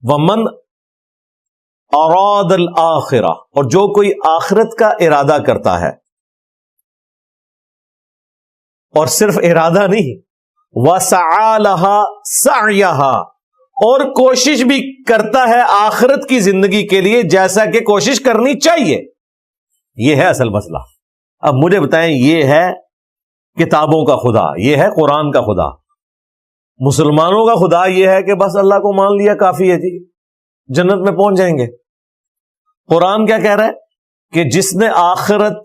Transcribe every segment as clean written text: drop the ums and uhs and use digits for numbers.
ومن اراد الآخرہ، اور جو کوئی آخرت کا ارادہ کرتا ہے، اور صرف ارادہ نہیں، وسعى لها سعيها، اور کوشش بھی کرتا ہے آخرت کی زندگی کے لیے جیسا کہ کوشش کرنی چاہیے. یہ ہے اصل مسئلہ. اب مجھے بتائیں، یہ ہے کتابوں کا خدا، یہ ہے قرآن کا خدا. مسلمانوں کا خدا یہ ہے کہ بس اللہ کو مان لیا کافی ہے جی، جنت میں پہنچ جائیں گے. قرآن کیا کہہ رہا ہے کہ جس نے آخرت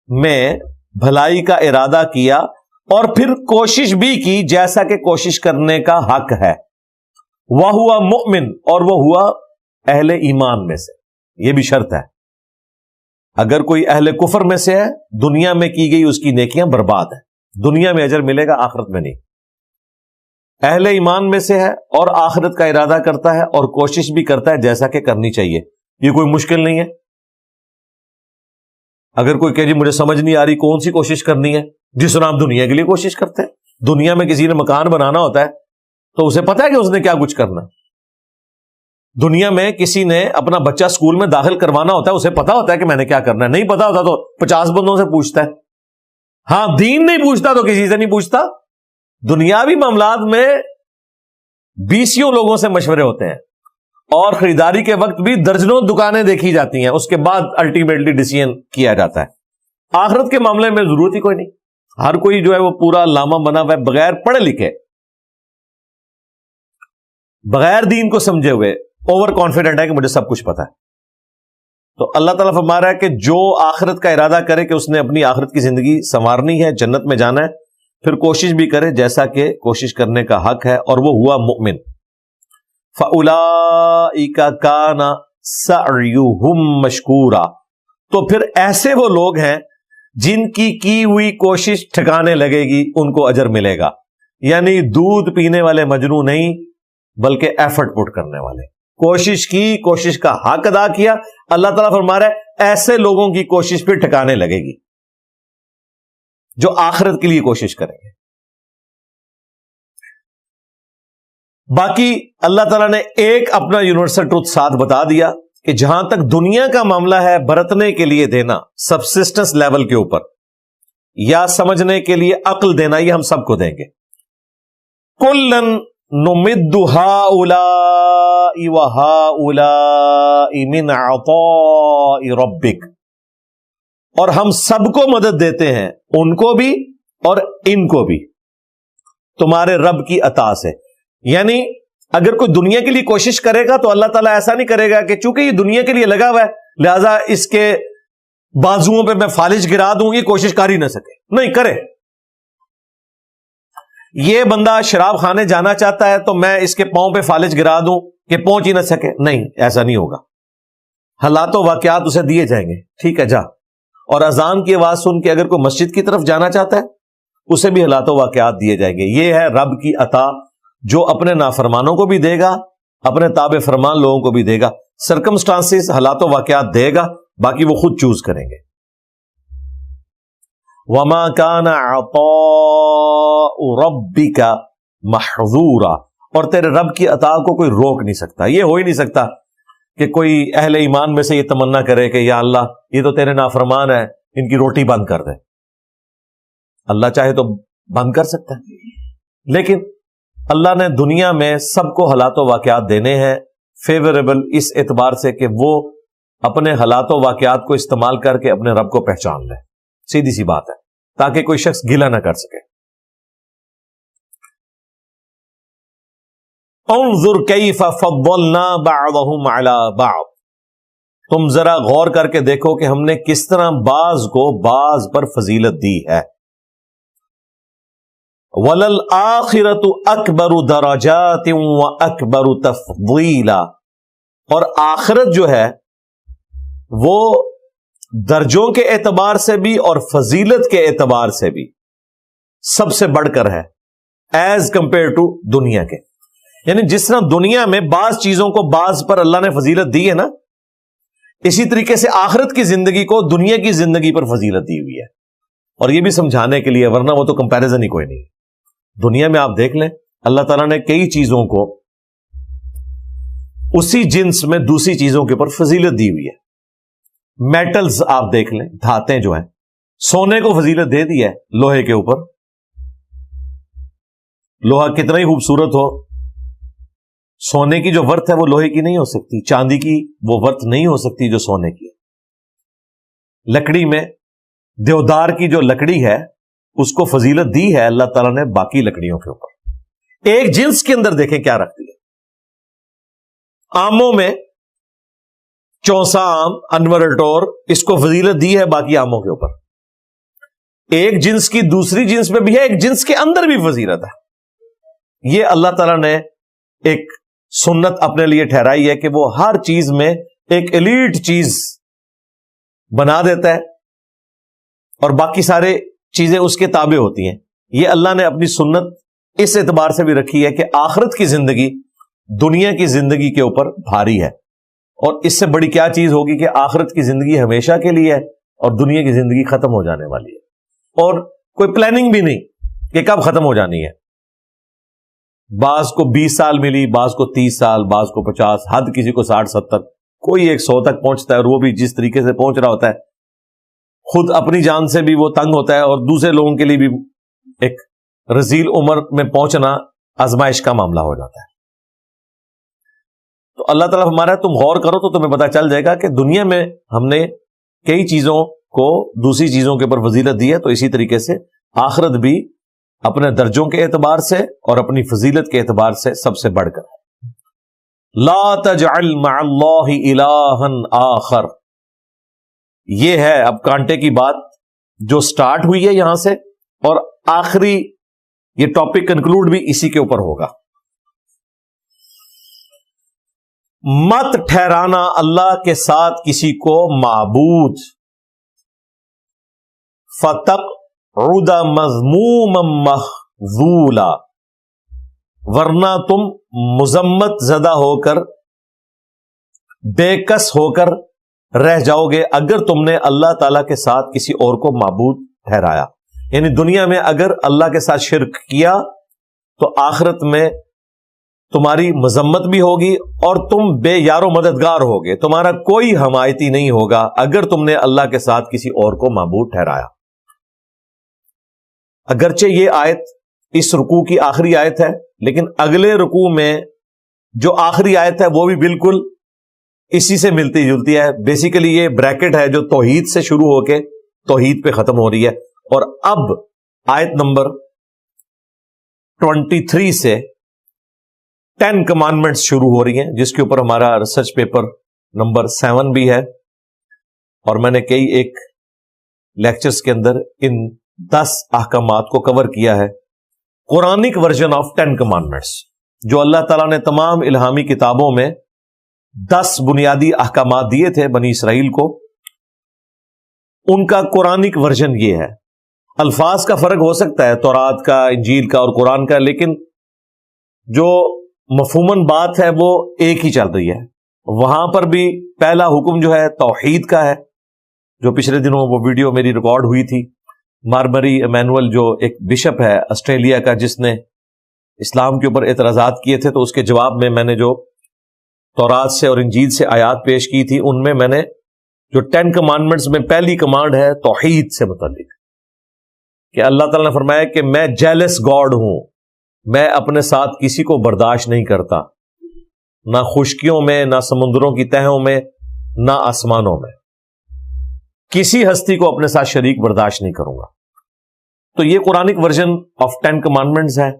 میں بھلائی کا ارادہ کیا اور پھر کوشش بھی کی جیسا کہ کوشش کرنے کا حق ہے، وہ ہوا مؤمن، اور وہ ہوا اہل ایمان میں سے. یہ بھی شرط ہے. اگر کوئی اہل کفر میں سے ہے، دنیا میں کی گئی اس کی نیکیاں برباد ہیں، دنیا میں اجر ملے گا، آخرت میں نہیں. اہل ایمان میں سے ہے اور آخرت کا ارادہ کرتا ہے اور کوشش بھی کرتا ہے جیسا کہ کرنی چاہیے. یہ کوئی مشکل نہیں ہے. اگر کوئی کہ جی مجھے سمجھ نہیں آ رہی کون سی کوشش کرنی ہے، جس طرح آپ دنیا کے لیے کوشش کرتے ہیں. دنیا میں کسی نے مکان بنانا ہوتا ہے تو اسے پتا ہے کہ اس نے کیا کچھ کرنا. دنیا میں کسی نے اپنا بچہ اسکول میں داخل کروانا ہوتا ہے، اسے پتا ہوتا ہے کہ میں نے کیا کرنا ہے. نہیں پتا ہوتا تو 50 بندوں سے پوچھتا ہے. ہاں، دین نہیں پوچھتا تو کسی سے نہیں پوچھتا. دنیاوی معاملات میں 20 لوگوں سے مشورے ہوتے ہیں، اور خریداری کے وقت بھی درجنوں دکانیں دیکھی جاتی ہیں، اس کے بعد الٹیمیٹلی ڈیسیژن کیا جاتا ہے. آخرت کے معاملے میں ضرورت ہی کوئی نہیں. ہر کوئی جو ہے وہ پورا لاما بنا ہوا ہے، بغیر پڑھے لکھے، بغیر دین کو سمجھے ہوئے، اوور کانفیڈنٹ ہے کہ مجھے سب کچھ پتا ہے. تو اللہ تعالیٰ فرما رہا ہے کہ جو آخرت کا ارادہ کرے کہ اس نے اپنی آخرت کی زندگی سنوارنی ہے، جنت میں جانا ہے، پھر کوشش بھی کرے جیسا کہ کوشش کرنے کا حق ہے، اور وہ ہوا مؤمن. فَأُولَئِكَ كَانَ سَعْيُهُمْ مَشْكُورًا، تو پھر ایسے وہ لوگ ہیں جن کی ہوئی کوشش ٹھکانے لگے گی، ان کو اجر ملے گا. یعنی دودھ پینے والے مجنو نہیں، بلکہ ایفرٹ پٹ کرنے والے. کوشش کی، کوشش کا حق ادا کیا. اللہ تعالیٰ فرما رہا ہے ایسے لوگوں کی کوشش پھر ٹھکانے لگے گی جو آخرت کے لیے کوشش کریں گے. باقی اللہ تعالیٰ نے ایک اپنا یونیورسل ٹروتھ ساتھ بتا دیا کہ جہاں تک دنیا کا معاملہ ہے، برتنے کے لیے دینا سبسسٹنس لیول کے اوپر، یا سمجھنے کے لیے عقل دینا، یہ ہم سب کو دیں گے. کلن نمد ہؤلاء وہؤلاء من عطاء ربک، اور ہم سب کو مدد دیتے ہیں، ان کو بھی اور ان کو بھی، تمہارے رب کی عطا سے. یعنی اگر کوئی دنیا کے لیے کوشش کرے گا تو اللہ تعالیٰ ایسا نہیں کرے گا کہ چونکہ یہ دنیا کے لیے لگا ہوا ہے لہذا اس کے بازوؤں پہ میں فالج گرا دوں، یہ کوشش کر ہی نہ سکے. نہیں کرے. یہ بندہ شراب خانے جانا چاہتا ہے تو میں اس کے پاؤں پہ فالج گرا دوں کہ پہنچ ہی نہ سکے. نہیں، ایسا نہیں ہوگا. حالات و واقعات اسے دیے جائیں گے، ٹھیک ہے جا. اور اذان کی آواز سن کے اگر کوئی مسجد کی طرف جانا چاہتا ہے اسے بھی حالات و واقعات دیے جائیں گے. یہ ہے رب کی عطا، جو اپنے نافرمانوں کو بھی دے گا، اپنے تابع فرمان لوگوں کو بھی دے گا. سرکمسٹانسز، حالات و واقعات دے گا، باقی وہ خود چوز کریں گے. وَمَا كَانَ عَطَاءُ رَبِّكَ مَحْظُورًا، اور تیرے رب کی عطا کو کوئی روک نہیں سکتا. یہ ہو ہی نہیں سکتا کہ کوئی اہل ایمان میں سے یہ تمنا کرے کہ یا اللہ یہ تو تیرے نافرمان ہیں، ان کی روٹی بند کر دے. اللہ چاہے تو بند کر سکتا ہے، لیکن اللہ نے دنیا میں سب کو حالات و واقعات دینے ہیں فیوریبل، اس اعتبار سے کہ وہ اپنے حالات و واقعات کو استعمال کر کے اپنے رب کو پہچان لے. سیدھی سی بات ہے، تاکہ کوئی شخص گلہ نہ کر سکے. انظر کیف فضلنا بعضهم علی بعض، تم ذرا غور کر کے دیکھو کہ ہم نے کس طرح بعض کو بعض پر فضیلت دی ہے. وَلَلْآخِرَةُ أَكْبَرُ دَرَجَاتٍ وَأَكْبَرُ تَفْضِيلًا، اور آخرت جو ہے وہ درجوں کے اعتبار سے بھی اور فضیلت کے اعتبار سے بھی سب سے بڑھ کر ہے ایز کمپیئر ٹو دنیا کے. یعنی جس طرح دنیا میں بعض چیزوں کو بعض پر اللہ نے فضیلت دی ہے نا، اسی طریقے سے آخرت کی زندگی کو دنیا کی زندگی پر فضیلت دی ہوئی ہے. اور یہ بھی سمجھانے کے لیے، ورنہ وہ تو کمپیریزن ہی کوئی نہیں. دنیا میں آپ دیکھ لیں اللہ تعالیٰ نے کئی چیزوں کو اسی جنس میں دوسری چیزوں کے اوپر فضیلت دی ہوئی ہے. میٹلز آپ دیکھ لیں، دھاتیں جو ہیں، سونے کو فضیلت دے دی ہے لوہے کے اوپر. لوہا کتنا ہی خوبصورت ہو، سونے کی جو ورتھ ہے وہ لوہے کی نہیں ہو سکتی، چاندی کی وہ ورتھ نہیں ہو سکتی جو سونے کی ہے. لکڑی میں دیودار کی جو لکڑی ہے اس کو فضیلت دی ہے اللہ تعالیٰ نے باقی لکڑیوں کے اوپر. ایک جنس کے اندر دیکھیں کیا رکھتی ہے. آموں میں چونسا آم، انور الٹور، اس کو فضیلت دی ہے باقی آموں کے اوپر. ایک جنس کی دوسری جنس میں بھی ہے، ایک جنس کے اندر بھی فضیلت ہے. یہ اللہ تعالیٰ نے ایک سنت اپنے لیے ٹھہرائی ہے کہ وہ ہر چیز میں ایک ایلیٹ چیز بنا دیتا ہے اور باقی سارے چیزیں اس کے تابع ہوتی ہیں. یہ اللہ نے اپنی سنت اس اعتبار سے بھی رکھی ہے کہ آخرت کی زندگی دنیا کی زندگی کے اوپر بھاری ہے، اور اس سے بڑی کیا چیز ہوگی کہ آخرت کی زندگی ہمیشہ کے لیے ہے اور دنیا کی زندگی ختم ہو جانے والی ہے، اور کوئی پلاننگ بھی نہیں کہ کب ختم ہو جانی ہے. بعض کو 20 سال ملی، بعض کو 30 سال، بعض کو 50، حد کسی کو 60 70، کوئی 100 تک پہنچتا ہے، اور وہ بھی جس طریقے سے پہنچ رہا ہوتا ہے خود اپنی جان سے بھی وہ تنگ ہوتا ہے، اور دوسرے لوگوں کے لیے بھی ایک رذیل عمر میں پہنچنا آزمائش کا معاملہ ہو جاتا ہے. تو اللہ تعالیٰ ہمارا تم غور کرو تو تمہیں پتا چل جائے گا کہ دنیا میں ہم نے کئی چیزوں کو دوسری چیزوں کے اوپر فضیلت دی ہے، تو اسی طریقے سے آخرت بھی اپنے درجوں کے اعتبار سے اور اپنی فضیلت کے اعتبار سے سب سے بڑھ کر. لا تجعل مع اللہ الہا آخر، یہ ہے اب کانٹے کی بات جو سٹارٹ ہوئی ہے یہاں سے، اور آخری یہ ٹاپک کنکلوڈ بھی اسی کے اوپر ہوگا. مت ٹھہرانا اللہ کے ساتھ کسی کو معبود، فتقعد مذموما مخذولا، ورنہ تم مذمت زدہ ہو کر، بے کس ہو کر رہ جاؤ گے اگر تم نے اللہ تعالی کے ساتھ کسی اور کو معبود ٹھہرایا. یعنی دنیا میں اگر اللہ کے ساتھ شرک کیا تو آخرت میں تمہاری مذمت بھی ہوگی اور تم بے یار و مددگار ہوگے، تمہارا کوئی حمایتی نہیں ہوگا اگر تم نے اللہ کے ساتھ کسی اور کو معبود ٹھہرایا. اگرچہ یہ آیت اس رکوع کی آخری آیت ہے، لیکن اگلے رکوع میں جو آخری آیت ہے وہ بھی بالکل اسی سے ملتی جلتی ہے. بیسیکلی یہ بریکٹ ہے جو توحید سے شروع ہو کے توحید پہ ختم ہو رہی ہے، اور اب آیت نمبر 23 سے 10 کمانڈمنٹس شروع ہو رہی ہیں، جس کے اوپر ہمارا ریسرچ پیپر نمبر 7 بھی ہے، اور میں نے کئی ایک لیکچرز کے اندر ان 10 احکامات کو کور کیا ہے. قرآنک ورژن آف 10 کمانڈمنٹس، جو اللہ تعالیٰ نے تمام الہامی کتابوں میں 10 بنیادی احکامات دیے تھے بنی اسرائیل کو، ان کا قرآنک ورژن یہ ہے. الفاظ کا فرق ہو سکتا ہے تورات کا، انجیل کا اور قرآن کا، لیکن جو مفہوماً بات ہے وہ ایک ہی چل رہی ہے. وہاں پر بھی پہلا حکم جو ہے توحید کا ہے، جو پچھلے دنوں وہ ویڈیو میری ریکارڈ ہوئی تھی. مارمری ایمینول جو ایک بشپ ہے آسٹریلیا کا، جس نے اسلام کے اوپر اعتراضات کیے تھے، تو اس کے جواب میں میں نے جو تورات سے اور انجیل سے آیات پیش کی تھی، ان میں نے جو 10 کمانڈمنٹس میں پہلی کمانڈ ہے توحید سے متعلق، کہ اللہ تعالیٰ نے فرمایا کہ میں جیلس گاڈ ہوں، میں اپنے ساتھ کسی کو برداشت نہیں کرتا، نہ خشکیوں میں، نہ سمندروں کی تہوں میں، نہ آسمانوں میں، کسی ہستی کو اپنے ساتھ شریک برداشت نہیں کروں گا. تو یہ قرآنک ورژن آف 10 کمانڈمنٹس ہے.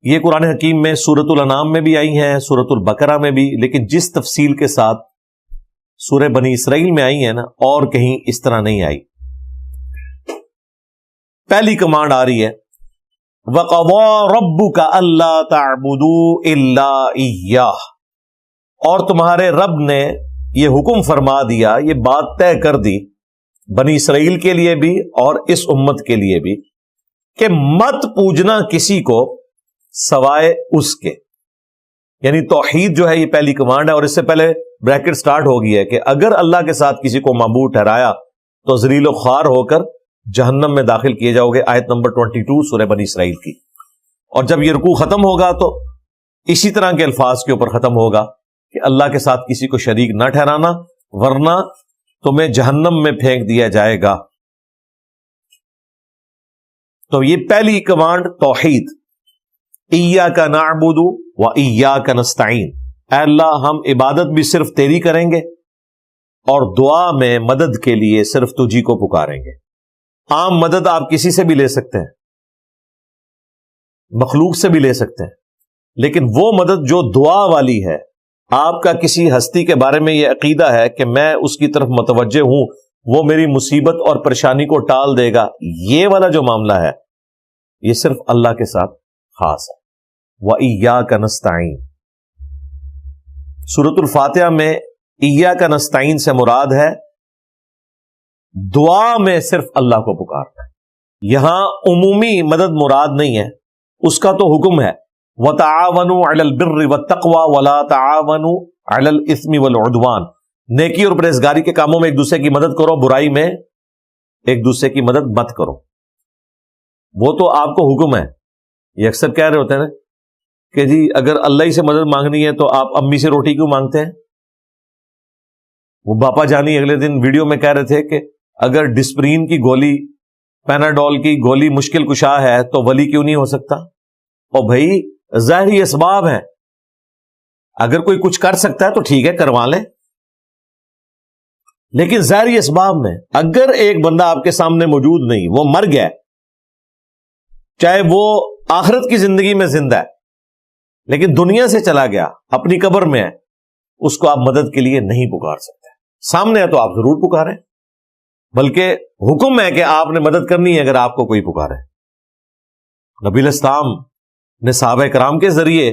یہ قرآن حکیم میں سورۃ الانعام میں بھی آئی ہیں، سورۃ البقرہ میں بھی، لیکن جس تفصیل کے ساتھ سورہ بنی اسرائیل میں آئی ہیں نا، اور کہیں اس طرح نہیں آئی. پہلی کمانڈ آ رہی ہے وَقَضَىٰ رَبُّكَ أَلَّا تَعْبُدُوا إِلَّا إِيَّاهُ، اور تمہارے رب نے یہ حکم فرما دیا، یہ بات طے کر دی بنی اسرائیل کے لیے بھی اور اس امت کے لیے بھی، کہ مت پوجنا کسی کو سوائے اس کے. یعنی توحید جو ہے یہ پہلی کمانڈ ہے، اور اس سے پہلے بریکٹ سٹارٹ ہو گئی ہے کہ اگر اللہ کے ساتھ کسی کو معبود ٹھہرایا تو ذلیل و خوار ہو کر جہنم میں داخل کیے جاؤ گے. آیت نمبر 22 سورہ بنی اسرائیل کی. اور جب یہ رکوع ختم ہوگا تو اسی طرح کے الفاظ کے اوپر ختم ہوگا کہ اللہ کے ساتھ کسی کو شریک نہ ٹھہرانا ورنہ تمہیں جہنم میں پھینک دیا جائے گا۔ تو یہ پہلی کمانڈ توحید، ایاک نعبد و ایاک نستعین، اے اللہ ہم عبادت بھی صرف تیری کریں گے اور دعا میں مدد کے لیے صرف تجھی کو پکاریں گے۔ عام مدد آپ کسی سے بھی لے سکتے ہیں، مخلوق سے بھی لے سکتے ہیں، لیکن وہ مدد جو دعا والی ہے، آپ کا کسی ہستی کے بارے میں یہ عقیدہ ہے کہ میں اس کی طرف متوجہ ہوں، وہ میری مصیبت اور پریشانی کو ٹال دے گا، یہ والا جو معاملہ ہے یہ صرف اللہ کے ساتھ خاص ہے۔ وَإِيَّاكَ نَسْتَعِينُ، سورۃ الفاتحہ میں ایاک نستعین سے مراد ہے دعا میں صرف اللہ کو پکارنا ہے۔ یہاں عمومی مدد مراد نہیں ہے، اس کا تو حکم ہے وَتَعَاوَنُوا عَلَى الْبِرِّ وَالتَّقْوَى وَلَا تَعَاوَنُوا عَلَى الْإِثْمِ وَالْعُدْوَانِ، نیکی اور پرہیزگاری کے کاموں میں ایک دوسرے کی مدد کرو، برائی میں ایک دوسرے کی مدد مت کرو۔ وہ تو آپ کو حکم ہے۔ یہ اکثر کہہ رہے ہوتے ہیں نا کہ جی اگر اللہ ہی سے مدد مانگنی ہے تو آپ امی سے روٹی کیوں مانگتے ہیں؟ وہ باپا جانی اگلے دن ویڈیو میں کہہ رہے تھے کہ اگر ڈسپرین کی گولی، پیناڈول کی گولی مشکل کشا ہے تو ولی کیوں نہیں ہو سکتا؟ اور بھائی ظاہری اسباب ہیں، اگر کوئی کچھ کر سکتا ہے تو ٹھیک ہے کروا لیں، لیکن ظاہری اسباب میں اگر ایک بندہ آپ کے سامنے موجود نہیں، وہ مر گیا، چاہے وہ آخرت کی زندگی میں زندہ ہے لیکن دنیا سے چلا گیا، اپنی قبر میں ہے، اس کو آپ مدد کے لیے نہیں پکار سکتے۔ سامنے ہے تو آپ ضرور پکاریں، بلکہ حکم ہے کہ آپ نے مدد کرنی ہے اگر آپ کو کوئی پکارے۔ نبی علیہ السلام نے صحابہ کرام کے ذریعے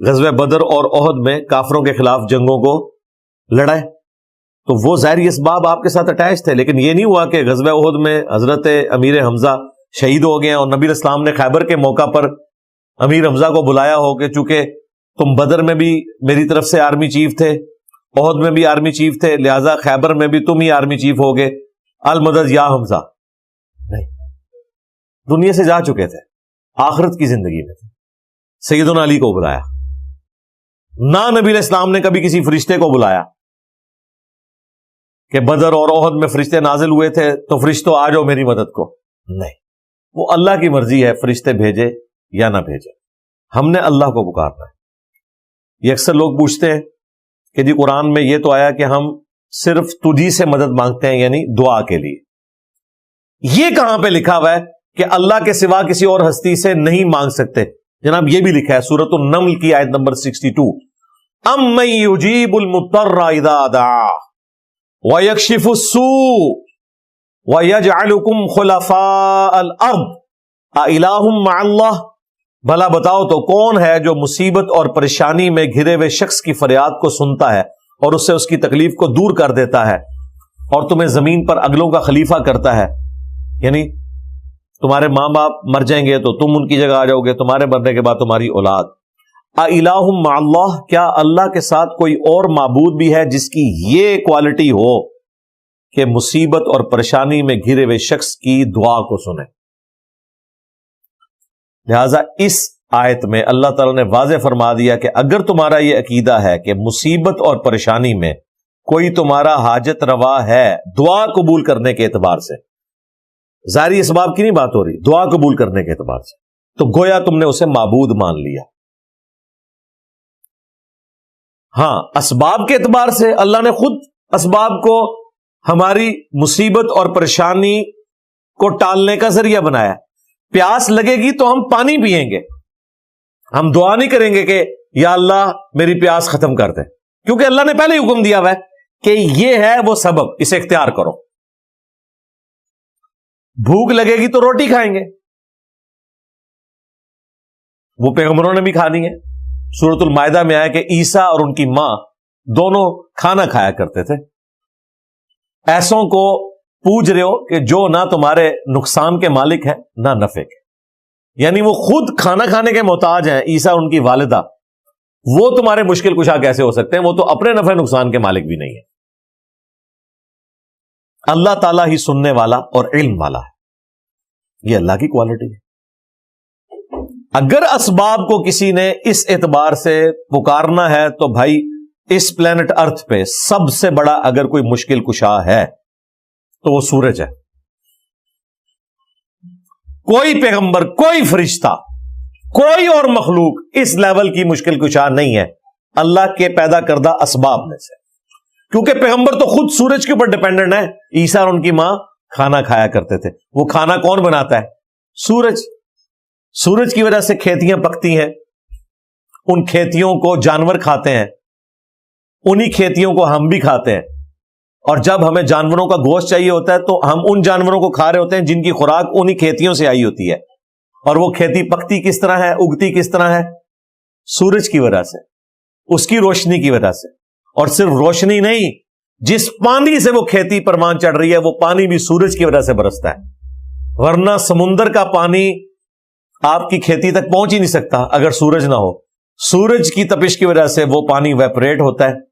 غزوہ بدر اور احد میں کافروں کے خلاف جنگوں کو لڑائے، تو وہ ظاہری اسباب آپ کے ساتھ اٹیچ تھے، لیکن یہ نہیں ہوا کہ غزوہ احد میں حضرت امیر حمزہ شہید ہو گئے اور نبی علیہ السلام نے خیبر کے موقع پر امیر حمزہ کو بلایا ہو کہ چونکہ تم بدر میں بھی میری طرف سے آرمی چیف تھے، احد میں بھی آرمی چیف تھے، لہذا خیبر میں بھی تم ہی آرمی چیف ہوگے، المدد یا حمزہ۔ نہیں، دنیا سے جا چکے تھے، آخرت کی زندگی میں تھے۔ سیدنا علی کو بلایا، نہ نبی علیہ السلام نے کبھی کسی فرشتے کو بلایا کہ بدر اور احد میں فرشتے نازل ہوئے تھے تو فرشتوں آ جاؤ میری مدد کو، نہیں، وہ اللہ کی مرضی ہے فرشتے بھیجے یا نہ بھیجے، ہم نے اللہ کو پکارنا ہے۔ یہ اکثر لوگ پوچھتے ہیں کہ جی قرآن میں یہ تو آیا کہ ہم صرف تجھی سے مدد مانگتے ہیں، یعنی دعا کے لیے، یہ کہاں پہ لکھا ہوا ہے کہ اللہ کے سوا کسی اور ہستی سے نہیں مانگ سکتے؟ جناب یہ بھی لکھا ہے سورۃ النمل کی آیت نمبر 62، اَمَّن يُجِيبُ الْمُضْطَرَّ إِذَا دَعَاهُ وَيَكْشِفُ السُّوءَ وَيَجْعَلُكُمْ خُلَفَاءَ الْأَرْضِ أَإِلَٰهٌ مَّعَ اللَّهِ، بھلا بتاؤ تو کون ہے جو مصیبت اور پریشانی میں گھرے ہوئے شخص کی فریاد کو سنتا ہے اور اس سے اس کی تکلیف کو دور کر دیتا ہے اور تمہیں زمین پر اگلوں کا خلیفہ کرتا ہے؟ یعنی تمہارے ماں باپ مر جائیں گے تو تم ان کی جگہ آ جاؤ گے، تمہارے مرنے کے بعد تمہاری اولاد۔ اِلٰہٌ مع اللہ، کیا اللہ کے ساتھ کوئی اور معبود بھی ہے جس کی یہ کوالٹی ہو کہ مصیبت اور پریشانی میں گھرے ہوئے شخص کی دعا کو سنے؟ لہذا اس آیت میں اللہ تعالیٰ نے واضح فرما دیا کہ اگر تمہارا یہ عقیدہ ہے کہ مصیبت اور پریشانی میں کوئی تمہارا حاجت روا ہے دعا قبول کرنے کے اعتبار سے، ظاہری اسباب کی نہیں بات ہو رہی، دعا قبول کرنے کے اعتبار سے، تو گویا تم نے اسے معبود مان لیا۔ ہاں، اسباب کے اعتبار سے اللہ نے خود اسباب کو ہماری مصیبت اور پریشانی کو ٹالنے کا ذریعہ بنایا۔ پیاس لگے گی تو ہم پانی پیئیں گے، ہم دعا نہیں کریں گے کہ یا اللہ میری پیاس ختم کر دے، کیونکہ اللہ نے پہلے ہی حکم دیا ہوا ہے کہ یہ ہے وہ سبب، اسے اختیار کرو۔ بھوک لگے گی تو روٹی کھائیں گے، وہ پیغمبروں نے بھی کھانی ہے۔ سورۃ المائدہ میں آیا کہ عیسیٰ اور ان کی ماں دونوں کھانا کھایا کرتے تھے۔ ایسوں کو پوچھ رہے ہو کہ جو نہ تمہارے نقصان کے مالک ہیں نہ نفع کے، یعنی وہ خود کھانا کھانے کے محتاج ہیں، عیسیٰ ان کی والدہ، وہ تمہارے مشکل کشا کیسے ہو سکتے ہیں؟ وہ تو اپنے نفع نقصان کے مالک بھی نہیں ہے۔ اللہ تعالیٰ ہی سننے والا اور علم والا ہے، یہ اللہ کی کوالٹی ہے۔ اگر اسباب کو کسی نے اس اعتبار سے پکارنا ہے تو بھائی اس پلانٹ ارتھ پہ سب سے بڑا اگر کوئی مشکل کشا ہے تو وہ سورج ہے. کوئی پیغمبر، کوئی فرشتہ، کوئی اور مخلوق اس لیول کی مشکل کشا نہیں ہے اللہ کے پیدا کردہ اسباب میں سے. کیونکہ پیغمبر تو خود سورج کے اوپر ڈیپینڈنٹ ہے. عیسیٰ اور ان کی ماں کھانا کھایا کرتے تھے. وہ کھانا کون بناتا ہے؟ سورج. سورج کی وجہ سے کھیتیاں پکتی ہیں، ان کھیتیوں کو جانور کھاتے ہیں، انہی کھیتیوں کو ہم بھی کھاتے ہیں. اور جب ہمیں جانوروں کا گوشت چاہیے ہوتا ہے تو ہم ان جانوروں کو کھا رہے ہوتے ہیں جن کی خوراک انہی کھیتیوں سے آئی ہوتی ہے. اور وہ کھیتی پکتی کس طرح ہے، اگتی کس طرح ہے؟ سورج کی وجہ سے، اس کی روشنی کی وجہ سے. اور صرف روشنی نہیں، جس پانی سے وہ کھیتی پروان چڑھ رہی ہے وہ پانی بھی سورج کی وجہ سے برستا ہے. ورنہ سمندر کا پانی آپ کی کھیتی تک پہنچ ہی نہیں سکتا اگر سورج نہ ہو. سورج کی تپش کی وجہ سے وہ پانی ویپریٹ ہوتا ہے،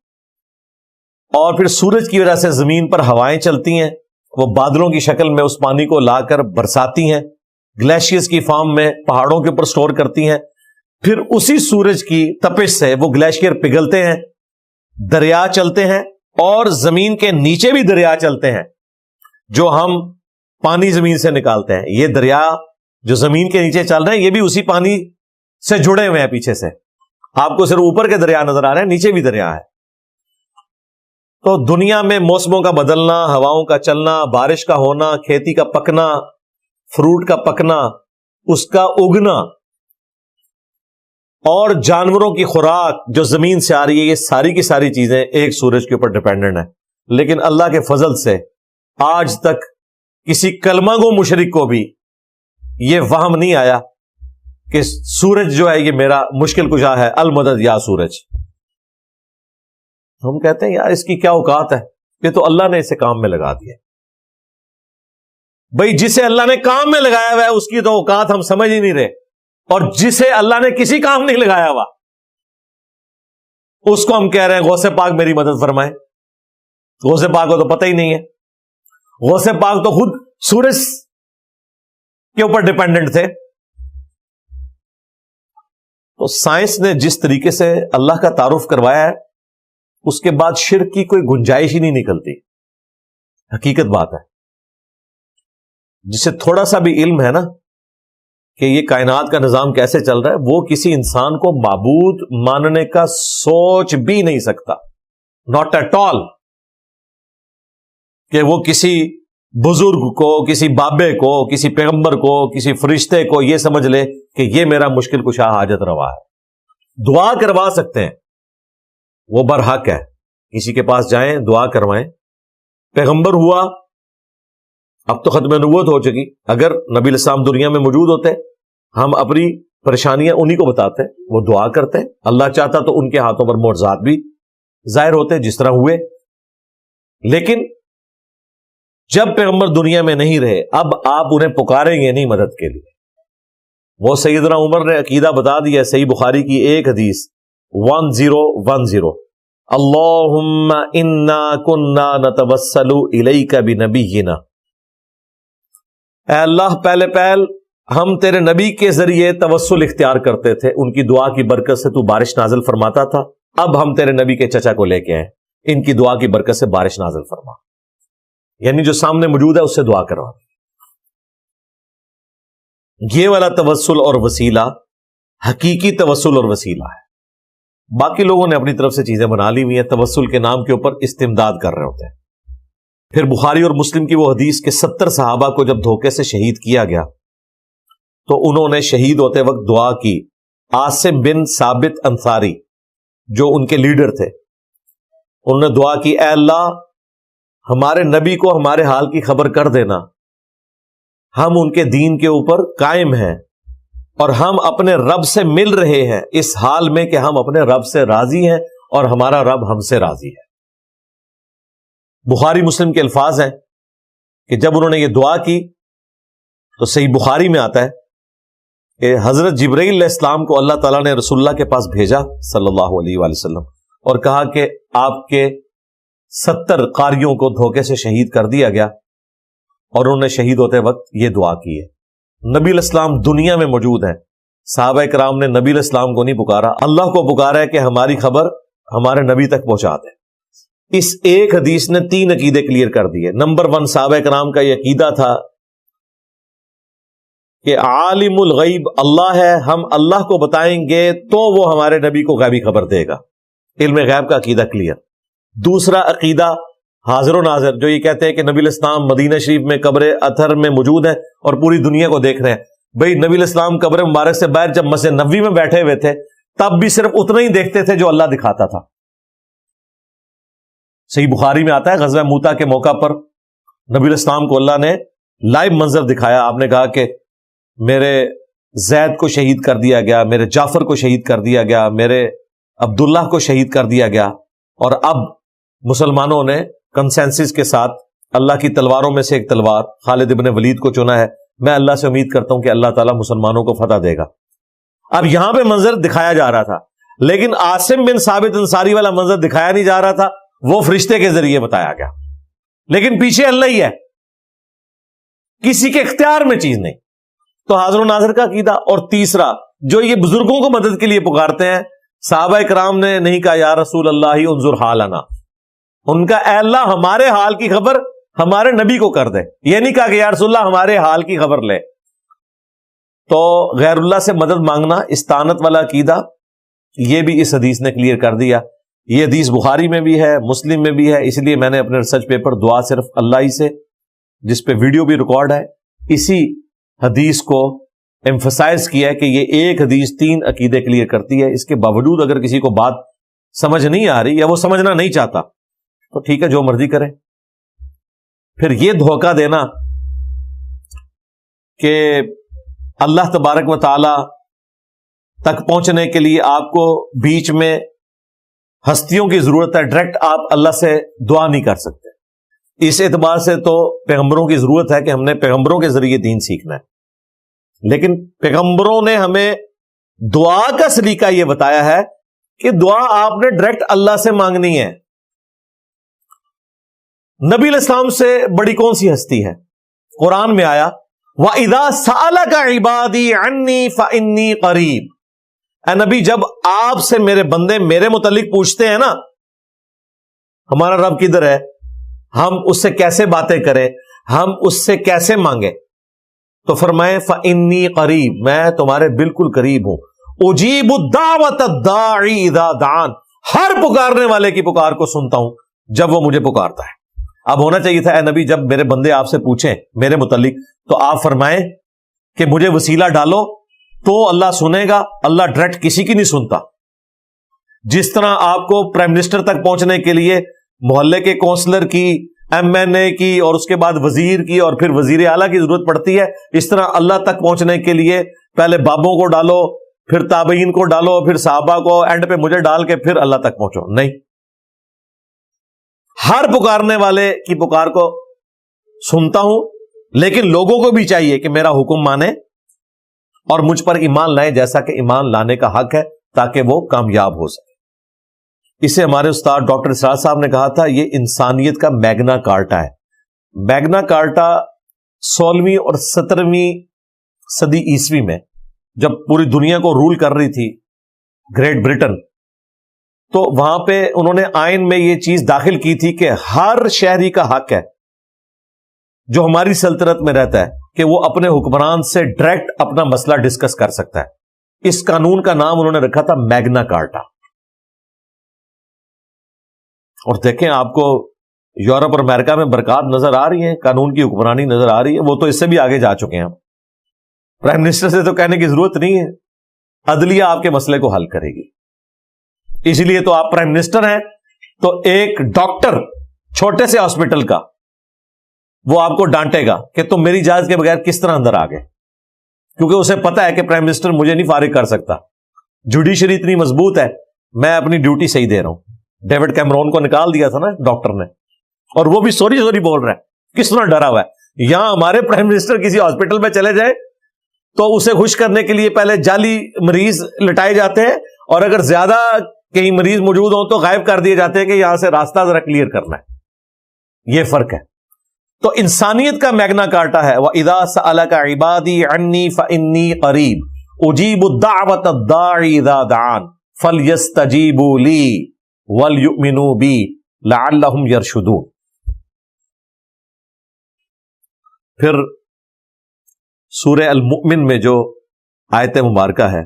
اور پھر سورج کی وجہ سے زمین پر ہوائیں چلتی ہیں، وہ بادلوں کی شکل میں اس پانی کو لا کر برساتی ہیں، گلیشیئرز کی فارم میں پہاڑوں کے اوپر سٹور کرتی ہیں. پھر اسی سورج کی تپش سے وہ گلیشیئر پگھلتے ہیں، دریا چلتے ہیں، اور زمین کے نیچے بھی دریا چلتے ہیں جو ہم پانی زمین سے نکالتے ہیں. یہ دریا جو زمین کے نیچے چل رہے ہیں یہ بھی اسی پانی سے جڑے ہوئے ہیں. پیچھے سے آپ کو صرف اوپر کے دریا نظر آ رہے ہیں، نیچے بھی دریا ہے. تو دنیا میں موسموں کا بدلنا، ہواؤں کا چلنا، بارش کا ہونا، کھیتی کا پکنا، فروٹ کا پکنا، اس کا اگنا، اور جانوروں کی خوراک جو زمین سے آ رہی ہے، یہ ساری کی ساری چیزیں ایک سورج کے اوپر ڈیپینڈنٹ ہیں. لیکن اللہ کے فضل سے آج تک کسی کلمہ گو مشرک کو بھی یہ وہم نہیں آیا کہ سورج جو ہے یہ میرا مشکل کشا ہے، المدد یا سورج. ہم کہتے ہیں یار اس کی کیا اوقات ہے، یہ تو اللہ نے اسے کام میں لگا دیا. بھئی جسے اللہ نے کام میں لگایا ہوا ہے اس کی تو اوقات ہم سمجھ ہی نہیں رہے، اور جسے اللہ نے کسی کام نہیں لگایا ہوا اس کو ہم کہہ رہے ہیں غوث پاک میری مدد فرمائے. غوث پاک کو تو پتہ ہی نہیں ہے. غوث پاک تو خود سورج کے اوپر ڈیپینڈنٹ تھے. تو سائنس نے جس طریقے سے اللہ کا تعارف کروایا ہے اس کے بعد شرک کی کوئی گنجائش ہی نہیں نکلتی. حقیقت بات ہے. جسے تھوڑا سا بھی علم ہے نا کہ یہ کائنات کا نظام کیسے چل رہا ہے، وہ کسی انسان کو معبود ماننے کا سوچ بھی نہیں سکتا. Not at all. کہ وہ کسی بزرگ کو، کسی بابے کو، کسی پیغمبر کو، کسی فرشتے کو یہ سمجھ لے کہ یہ میرا مشکل کشا حاجت روا ہے. دعا کروا سکتے ہیں، وہ برحق ہے. کسی کے پاس جائیں دعا کروائیں. پیغمبر ہوا، اب تو ختم نبوت ہو چکی. اگر نبی علیہ السلام دنیا میں موجود ہوتے ہم اپنی پریشانیاں انہی کو بتاتے، وہ دعا کرتے. اللہ چاہتا تو ان کے ہاتھوں پر معجزات بھی ظاہر ہوتے جس طرح ہوئے. لیکن جب پیغمبر دنیا میں نہیں رہے اب آپ انہیں پکاریں گے نہیں مدد کے لیے. وہ سیدنا عمر نے عقیدہ بتا دیا. صحیح بخاری کی ایک حدیث 1010 اللہم انا کننا نتوسل الیک بنبینا. اے اللہ پہلے پہل ہم تیرے نبی کے ذریعے توسل اختیار کرتے تھے، ان کی دعا کی برکت سے تو بارش نازل فرماتا تھا. اب ہم تیرے نبی کے چچا کو لے کے آئے، ان کی دعا کی برکت سے بارش نازل فرما. یعنی جو سامنے موجود ہے اس سے دعا کروا. یہ والا توسل اور وسیلہ حقیقی توسل اور وسیلہ ہے. باقی لوگوں نے اپنی طرف سے چیزیں بنا لی ہوئی ہیں، توسل کے نام کے اوپر استمداد کر رہے ہوتے ہیں. پھر بخاری اور مسلم کی وہ حدیث کے 70 صحابہ کو جب دھوکے سے شہید کیا گیا تو انہوں نے شہید ہوتے وقت دعا کی. عاصم بن ثابت انصاری جو ان کے لیڈر تھے، انہوں نے دعا کی اے اللہ ہمارے نبی کو ہمارے حال کی خبر کر دینا، ہم ان کے دین کے اوپر قائم ہیں اور ہم اپنے رب سے مل رہے ہیں اس حال میں کہ ہم اپنے رب سے راضی ہیں اور ہمارا رب ہم سے راضی ہے. بخاری مسلم کے الفاظ ہیں کہ جب انہوں نے یہ دعا کی تو صحیح بخاری میں آتا ہے کہ حضرت جبرائیل علیہ السلام کو اللہ تعالیٰ نے رسول اللہ کے پاس بھیجا صلی اللہ علیہ وآلہ وسلم اور کہا کہ آپ کے 70 قاریوں کو دھوکے سے شہید کر دیا گیا، اور انہوں نے شہید ہوتے وقت یہ دعا کی ہے. نبی علیہ السلام دنیا میں موجود ہیں صحابہ کرام نے نبی علیہ السلام کو نہیں پکارا، اللہ کو پکارا ہے کہ ہماری خبر ہمارے نبی تک پہنچا دے۔ اس ایک حدیث نے 3 عقیدے کلیئر کر دیے۔ نمبر 1، صحابہ کرام کا یہ عقیدہ تھا کہ عالم الغیب اللہ ہے، ہم اللہ کو بتائیں گے تو وہ ہمارے نبی کو غیبی خبر دے گا۔ علم غیب کا عقیدہ کلیئر۔ دوسرا عقیدہ حاضر و ناظر، جو یہ کہتے ہیں کہ نبی علیہ السلام مدینہ شریف میں قبر اطہر میں موجود ہیں اور پوری دنیا کو دیکھ رہے ہیں۔ بھئی نبی علیہ السلام قبر مبارک سے باہر جب مسجد نبوی میں بیٹھے ہوئے تھے تب بھی صرف اتنا ہی دیکھتے تھے جو اللہ دکھاتا تھا۔ صحیح بخاری میں آتا ہے غزوہ موتا کے موقع پر نبی علیہ السلام کو اللہ نے لائیو منظر دکھایا۔ آپ نے کہا کہ میرے زید کو شہید کر دیا گیا، میرے جعفر کو شہید کر دیا گیا، میرے عبداللہ کو شہید کر دیا گیا، اور اب مسلمانوں نے کنسنسس کے ساتھ اللہ کی تلواروں میں سے ایک تلوار خالد ابن ولید کو چنا ہے۔ میں اللہ سے امید کرتا ہوں کہ اللہ تعالیٰ مسلمانوں کو فتح دے گا۔ اب یہاں پہ منظر دکھایا جا رہا تھا، لیکن عاصم بن ثابت انصاری والا منظر دکھایا نہیں جا رہا تھا، وہ فرشتے کے ذریعے بتایا گیا، لیکن پیچھے اللہ ہی ہے، کسی کے اختیار میں چیز نہیں۔ تو حاضر و ناظر کا عقیدہ۔ اور تیسرا، جو یہ بزرگوں کو مدد کے لیے پکارتے ہیں، صحابہ کرام نے نہیں کہا یا رسول اللہ انظر حالنا، ان کا اے اللہ ہمارے حال کی خبر ہمارے نبی کو کر دے، یہ نہیں کہا کہ یا رسول اللہ ہمارے حال کی خبر لے۔ تو غیر اللہ سے مدد مانگنا، استعانت والا عقیدہ، یہ بھی اس حدیث نے کلیئر کر دیا۔ یہ حدیث بخاری میں بھی ہے، مسلم میں بھی ہے، اس لیے میں نے اپنے ریسرچ پیپر دعا صرف اللہ ہی سے، جس پہ ویڈیو بھی ریکارڈ ہے، اسی حدیث کو ایمفسائز کیا ہے کہ یہ ایک حدیث 3 عقیدے کلیئر کرتی ہے۔ اس کے باوجود اگر کسی کو بات سمجھ نہیں آ رہی یا وہ سمجھنا نہیں چاہتا تو ٹھیک ہے، جو مرضی کرے۔ پھر یہ دھوکہ دینا کہ اللہ تبارک و تعالی تک پہنچنے کے لیے آپ کو بیچ میں ہستیوں کی ضرورت ہے، ڈائریکٹ آپ اللہ سے دعا نہیں کر سکتے۔ اس اعتبار سے تو پیغمبروں کی ضرورت ہے کہ ہم نے پیغمبروں کے ذریعے دین سیکھنا ہے، لیکن پیغمبروں نے ہمیں دعا کا سلیقہ یہ بتایا ہے کہ دعا آپ نے ڈائریکٹ اللہ سے مانگنی ہے۔ نبی علیہ السلام سے بڑی کون سی ہستی ہے؟ قرآن میں آیا وَإِذَا سَأَلَكَ عِبَادِي عَنِّي فَإِنِّي قَرِيب۔ اے نبی، جب آپ سے میرے بندے میرے متعلق پوچھتے ہیں نا، ہمارا رب کدھر ہے، ہم اس سے کیسے باتیں کریں، ہم اس سے کیسے مانگیں، تو فرمائے فَإِنِّي قَرِيب، میں تمہارے بالکل قریب ہوں۔ أُجِيبُ الدَّعْوَةَ الدَّاعِي إِذَا دَعَانِ، ہر پکارنے والے کی پکار کو سنتا ہوں جب وہ مجھے پکارتا ہے۔ اب ہونا چاہیے تھا اے نبی جب میرے بندے آپ سے پوچھیں میرے متعلق تو آپ فرمائیں کہ مجھے وسیلہ ڈالو تو اللہ سنے گا۔ اللہ ڈائریکٹ کسی کی نہیں سنتا۔ جس طرح آپ کو پرائم منسٹر تک پہنچنے کے لیے محلے کے کونسلر کی، ایم این اے کی، اور اس کے بعد وزیر کی، اور پھر وزیر اعلیٰ کی ضرورت پڑتی ہے، اس طرح اللہ تک پہنچنے کے لیے پہلے بابوں کو ڈالو، پھر تابعین کو ڈالو، پھر صحابہ کو، اینڈ پہ مجھے ڈال کے پھر اللہ تک پہنچو، نہیں۔ ہر پکارنے والے کی پکار کو سنتا ہوں، لیکن لوگوں کو بھی چاہیے کہ میرا حکم مانے اور مجھ پر ایمان لائیں جیسا کہ ایمان لانے کا حق ہے، تاکہ وہ کامیاب ہو سکے۔ اسے ہمارے استاد ڈاکٹر اسرار صاحب نے کہا تھا یہ انسانیت کا میگنا کارٹا ہے۔ میگنا کارٹا 16ویں اور 17ویں صدی عیسوی میں جب پوری دنیا کو رول کر رہی تھی گریٹ برٹن، تو وہاں پہ انہوں نے آئین میں یہ چیز داخل کی تھی کہ ہر شہری کا حق ہے جو ہماری سلطنت میں رہتا ہے کہ وہ اپنے حکمران سے ڈائریکٹ اپنا مسئلہ ڈسکس کر سکتا ہے۔ اس قانون کا نام انہوں نے رکھا تھا میگنا کارٹا۔ اور دیکھیں آپ کو یورپ اور امریکہ میں برکات نظر آ رہی ہیں، قانون کی حکمرانی نظر آ رہی ہے، وہ تو اس سے بھی آگے جا چکے ہیں۔ پرائم منسٹر سے تو کہنے کی ضرورت نہیں ہے، عدلیہ آپ کے مسئلے کو حل کرے گی۔ اس لیے تو آپ پرائم منسٹر ہیں تو ایک ڈاکٹر چھوٹے سے ہاسپٹل کا وہ آپ کو ڈانٹے گا کہ تم میری اجازت کے بغیر کس طرح اندر آ گئے، کیونکہ اسے پتا ہے کہ پرائم منسٹر مجھے نہیں فارغ کر سکتا، جوڈیشری اتنی مضبوط ہے، میں اپنی ڈیوٹی صحیح دے رہا ہوں۔ ڈیوڈ کیمرون کو نکال دیا تھا نا ڈاکٹر نے، اور وہ بھی سوری بول رہا ہے، کس طرح ڈرا ہوا ہے۔ یہاں ہمارے پرائم منسٹر کسی ہاسپٹل میں چلے جائے تو اسے خوش کرنے کے لیے پہلے جعلی مریض لٹائے جاتے ہیں، اور اگر زیادہ کہیں مریض موجود ہوں تو غائب کر دیے جاتے ہیں کہ یہاں سے راستہ ذرا کلیئر کرنا ہے۔ یہ فرق ہے۔ تو انسانیت کا میگنا کارٹا ہے وَإِذَا سَأَلَكَ عِبَادِي عَنِّي فَإِنِّي قَرِيب۔ اجیب الدعوۃ الداعی اذا دعان فلیستجیبوا لی ولیؤمنوا بی لعلہم یرشدون. پھر سورہ المؤمن میں جو آیت مبارکہ ہے،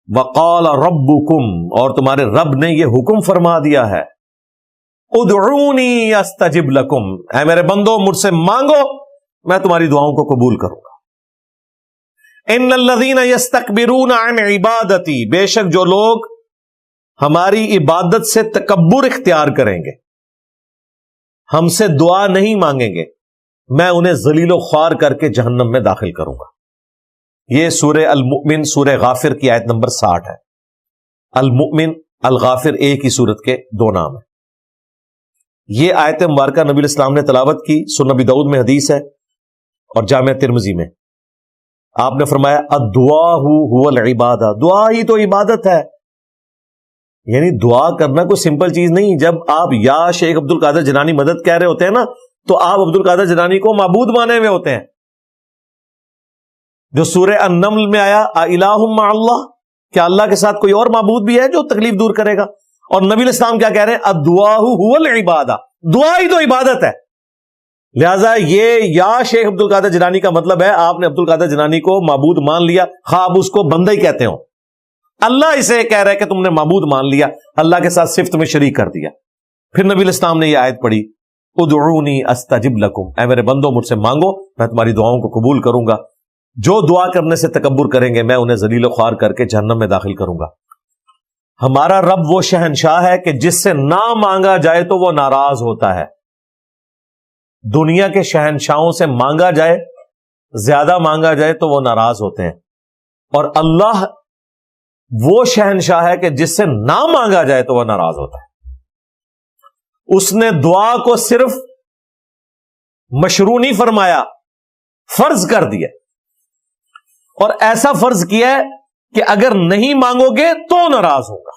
وقال ربکم، اور تمہارے رب نے یہ حکم فرما دیا ہے، ادعونی استجب لکم، اے میرے بندو مجھ سے مانگو میں تمہاری دعاؤں کو قبول کروں گا. ان الذین یستکبرون عن عبادتی، بے شک جو لوگ ہماری عبادت سے تکبر اختیار کریں گے، ہم سے دعا نہیں مانگیں گے، میں انہیں ذلیل و خوار کر کے جہنم میں داخل کروں گا. یہ سورہ المؤمن سورہ غافر کی آیت نمبر 60 ہے. المؤمن الغافر ایک ہی سورت کے دو نام ہیں. یہ آیت مبارکہ نبی الاسلام نے تلاوت کی، سنن نبی داؤد میں حدیث ہے اور جامع ترمذی میں. آپ نے فرمایا الدعاء هو العبادہ، دعا ہی تو عبادت ہے. یعنی دعا کرنا کوئی سمپل چیز نہیں. جب آپ یا شیخ عبد القادر جیلانی مدد کہہ رہے ہوتے ہیں نا، تو آپ عبد القادر جیلانی کو معبود مانے ہوئے ہوتے ہیں. جو سورہ النمل میں آیا الہ مع اللہ، کیا اللہ کے ساتھ کوئی اور معبود بھی ہے جو تکلیف دور کرے گا؟ اور نبی الاسلام کیا کہہ رہے ہیں؟ الدعاء هو العبادہ، دعا ہی تو عبادت ہے. لہذا یہ یا شیخ عبد القادر جیلانی کا مطلب ہے آپ نے عبد القادر جیلانی کو معبود مان لیا، خواب اس کو بندہ ہی کہتے ہوں. اللہ اسے کہہ رہا ہے کہ تم نے معبود مان لیا، اللہ کے ساتھ صفت میں شریک کر دیا. پھر نبی الاسلام نے یہ آیت پڑھی ادعونی استجب لکم، اے میرے بندو مجھ سے مانگو میں تمہاری دعاؤں کو قبول کروں گا. جو دعا کرنے سے تکبر کریں گے میں انہیں ذلیل و خوار کر کے جہنم میں داخل کروں گا. ہمارا رب وہ شہنشاہ ہے کہ جس سے نہ مانگا جائے تو وہ ناراض ہوتا ہے. دنیا کے شہنشاہوں سے مانگا جائے، زیادہ مانگا جائے تو وہ ناراض ہوتے ہیں، اور اللہ وہ شہنشاہ ہے کہ جس سے نہ مانگا جائے تو وہ ناراض ہوتا ہے. اس نے دعا کو صرف مشروع نہیں فرمایا، فرض کر دیا، اور ایسا فرض کیا ہے کہ اگر نہیں مانگو گے تو ناراض ہوگا.